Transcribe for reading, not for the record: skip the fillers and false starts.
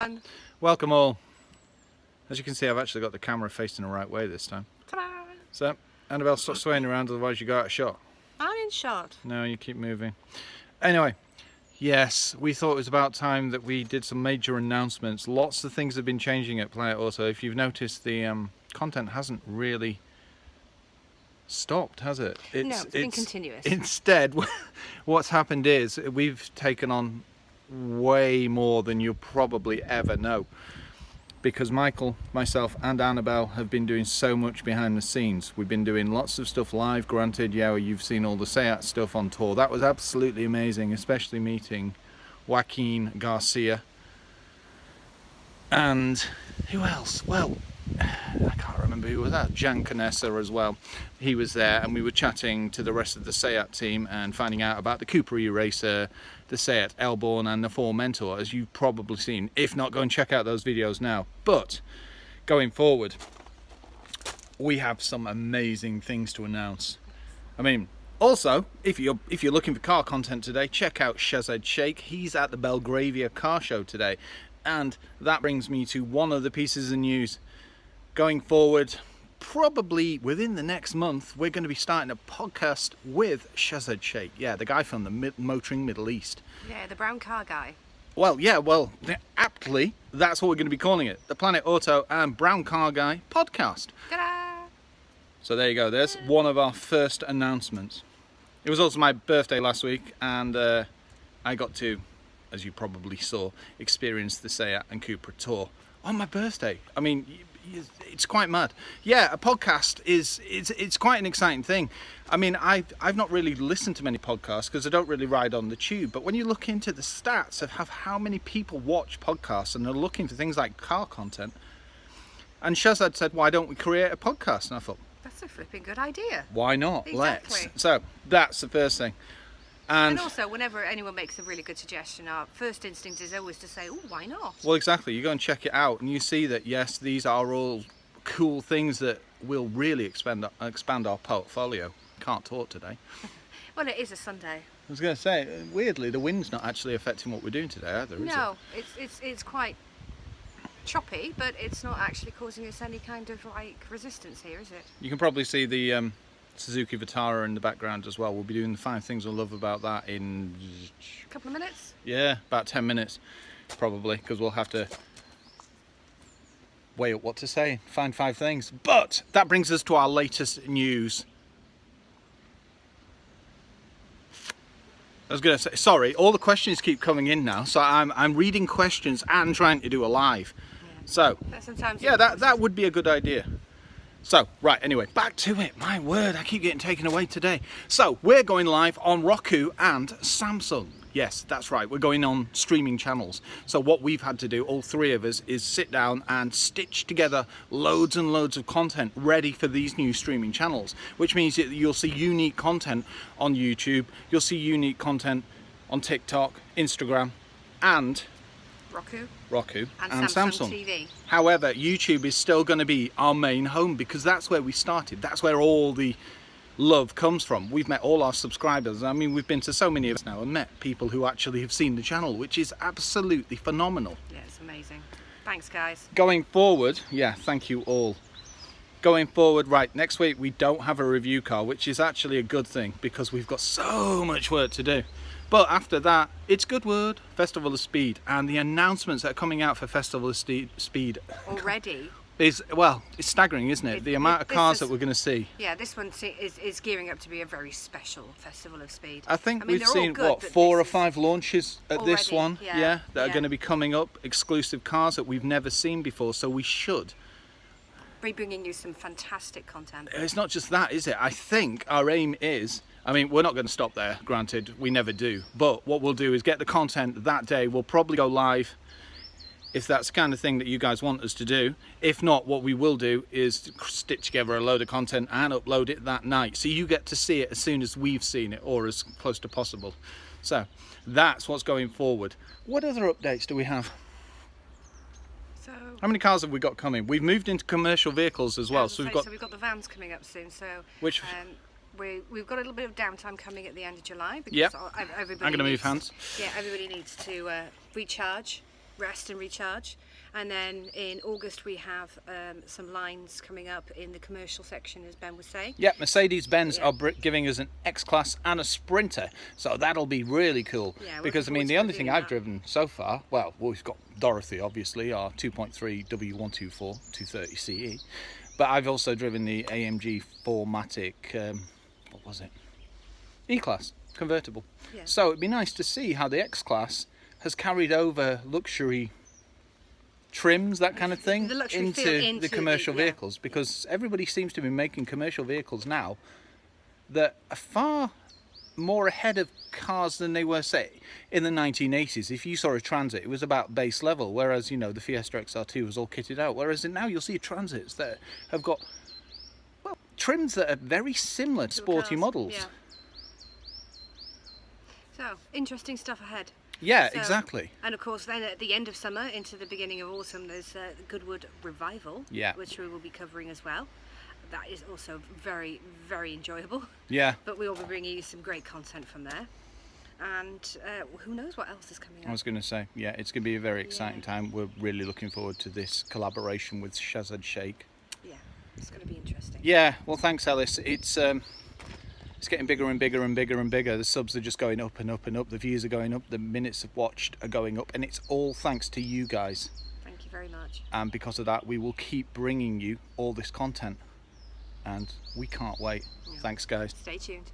everyone. Welcome all. As you can see, I've actually got the camera facing the right way this time. Ta-da! So, Annabelle, stop swaying around, otherwise you go out of shot. I'm in shot. No, you keep moving. Anyway, yes, we thought it was about time that we did some major announcements. Lots of things have been changing at Planet Auto. If you've noticed, the content hasn't really stopped, has it? It's been continuous. Instead, what's happened is we've taken on way more than you'll probably ever know, because Michael, myself and Annabelle have been doing so much behind the scenes. We've been doing lots of stuff live. Granted, yeah, you've seen all the SEAT stuff on tour. That was absolutely amazing, especially meeting Joaquin Garcia and who else? Well, I can't remember who was that. Jan Canessa as well. He was there, and we were chatting to the rest of the SEAT team and finding out about the Cooper E-Racer, the SEAT Elborn and the Formentor, as you've probably seen. If not, go and check out those videos now. But going forward, we have some amazing things to announce. I mean, also, if you're looking for car content today, check out Shahzad Sheikh. He's at the Belgravia car show today. And that brings me to one of the pieces of news. Going forward, probably within the next month, we're going to be starting a podcast with Shahzad Sheikh. Yeah, the guy from the Motoring Middle East. Yeah, the brown car guy. Well, yeah, aptly, that's what we're going to be calling it. The Planet Auto and Brown Car Guy podcast. Ta-da! So there you go. There's one of our first announcements. It was also my birthday last week, and I got to, as you probably saw, experience the SEAT and Cupra tour on my birthday. I mean, it's quite mad. Yeah, a podcast it's quite an exciting thing. I mean, I've not really listened to many podcasts because I don't really ride on the tube, but when you look into the stats of how many people watch podcasts and are looking for things like car content, and Shahzad said, why don't we create a podcast? And I thought, that's a flipping good idea. Why not? Exactly. Let's. So that's the first thing. And also, whenever anyone makes a really good suggestion, our first instinct is always to say, oh, why not? Well, exactly. You go and check it out and you see that, yes, these are all cool things that will really expand our portfolio. Can't talk today. Well, it is a Sunday. I was going to say, weirdly, the wind's not actually affecting what we're doing today either, is it? No, it's quite choppy, but it's not actually causing us any kind of, resistance here, is it? You can probably see the Suzuki Vitara in the background as well. We'll be doing the 5 things I love about that in a couple of minutes. Yeah, about 10 minutes probably, because we'll have to weigh up what to say, find 5 things. But that brings us to our latest news. I was going to say, sorry, all the questions keep coming in now, so I'm reading questions and trying to do a live. Yeah. So sometimes that would be a good idea. So, right, anyway, back to it. My word, I keep getting taken away today. So, we're going live on Roku and Samsung. Yes, that's right, we're going on streaming channels. So what we've had to do, all 3 of us, is sit down and stitch together loads and loads of content ready for these new streaming channels, which means that you'll see unique content on YouTube, you'll see unique content on TikTok, Instagram, and Roku and Samsung TV. However, YouTube is still going to be our main home because that's where we started. That's where all the love comes from. We've met all our subscribers. I mean, we've been to so many of us now and met people who actually have seen the channel, which is absolutely phenomenal. Yeah, it's amazing. Thanks, guys. Going forward, yeah, thank you all. Going forward, right, next week we don't have a review car, which is actually a good thing because we've got so much work to do. But after that, it's Goodwood, Festival of Speed, and the announcements that are coming out for Festival of Speed already is, well, it's staggering, isn't it? The amount of cars that we're going to see. Yeah, this one is gearing up to be a very special Festival of Speed. I think we've seen, what, 4 or 5 launches at already, this one, that are going to be coming up, exclusive cars that we've never seen before, so we should be bringing you some fantastic content. It's not just that, is it? I think our aim is, I mean, we're not going to stop there, granted, we never do. But what we'll do is get the content that day. We'll probably go live if that's the kind of thing that you guys want us to do. If not, what we will do is stitch together a load of content and upload it that night. So you get to see it as soon as we've seen it, or as close to possible. So that's what's going forward. What other updates do we have? So, how many cars have we got coming? We've moved into commercial vehicles as well. So we've got the vans coming up soon. So which we've got a little bit of downtime coming at the end of July because everybody. I'm going to move hands. Yeah, everybody needs to recharge rest and recharge. And then in August we have some lines coming up in the commercial section, as Ben was saying. Yeah, Mercedes-Benz are giving us an X-Class and a Sprinter, so that'll be really cool. Yeah, because I mean, looking the forward only to thing reviewing I've driven so far, well, we've got Dorothy, obviously, our 2.3 W124 230 CE, but I've also driven the AMG 4MATIC, what was it? E-Class convertible. Yeah. So it'd be nice to see how the X-Class has carried over luxury trims, that kind of thing, The luxury feel into into the commercial the- yeah. vehicles, because everybody seems to be making commercial vehicles now that are far more ahead of cars than they were, say, in the 1980s. If you saw a Transit, it was about base level, whereas, you know, the Fiesta XR2 was all kitted out, whereas now you'll see Transits that have got, well, trims that are very similar to sporty cars, models. yeah. So, interesting stuff ahead. Yeah, So- exactly. And of course, then at the end of summer into the beginning of autumn, there's the Goodwood Revival, Yeah. which we will be covering as well. That is also very, very enjoyable. Yeah, But we will be bringing you some great content from there. And who knows what else is coming I up. was going to say, yeah, it's going to be a very exciting time. We're really looking forward to this collaboration with Shahzad Sheikh. Yeah, it's going to be interesting. Yeah, well, thanks, Alice. It's getting bigger and bigger and bigger and bigger. The subs are just going up and up and up. The views are going up. The minutes watched are going up, and it's all thanks to you guys. Thank you very much. And because of that, we will keep bringing you all this content, and we can't wait. Yeah. Thanks, guys. Stay tuned.